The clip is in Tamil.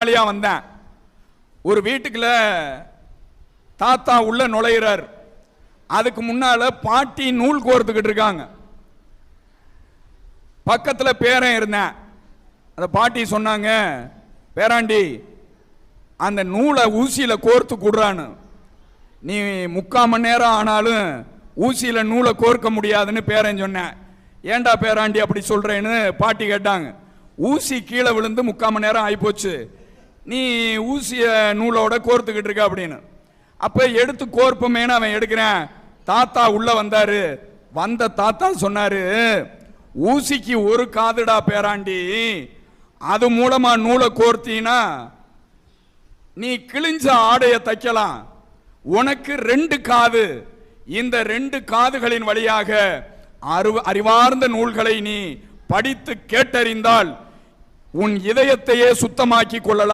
விருந்தாளியா வந்தேன். ஒரு வீட்டுக்குள்ள தாத்தா உள்ள நுழையிறார். அதுக்கு முன்னால பாட்டி நூல் கோர்த்துக்கிட்டு இருக்காங்க. பக்கத்துல பேரன் இருந்தேன். அந்த பாட்டி சொன்னாங்க, பேராண்டி அந்த நூலை ஊசியில கோர்த்து கொடுறான்னு. நீ 3/4 மணி நேரம் ஆனாலும் ஊசியில நூலை கோர்க்க முடியாதுன்னு பேரன் சொன்னேன். ஏண்டா பேராண்டி அப்படி சொல்றேன்னு பாட்டி கேட்டாங்க. ஊசி கீழே விழுந்து 3/4 மணி நேரம் ஆயிப்போச்சு, நீ ஊசிய நூலோட கோர்த்துக்கிட்டு இருக்க அப்படின்னு. அப்ப எடுத்து கோர்ப்பமேனு அவன் எடுக்கிறேன். தாத்தா உள்ள வந்தாரு. வந்த தாத்தா சொன்னாரு, ஊசிக்கு ஒரு காதுடா பேராண்டி, அது மூலமா நூலை கோர்த்தீனா நீ கிழிஞ்ச ஆடைய தைக்கலாம். உனக்கு 2 காது, இந்த 2 காதுகளின் வழியாக அறிவார்ந்த நூல்களை நீ படித்து கேட்டறிந்தால் உன் இதயத்தையே சுத்தமாக்கி கொள்ளலாம்.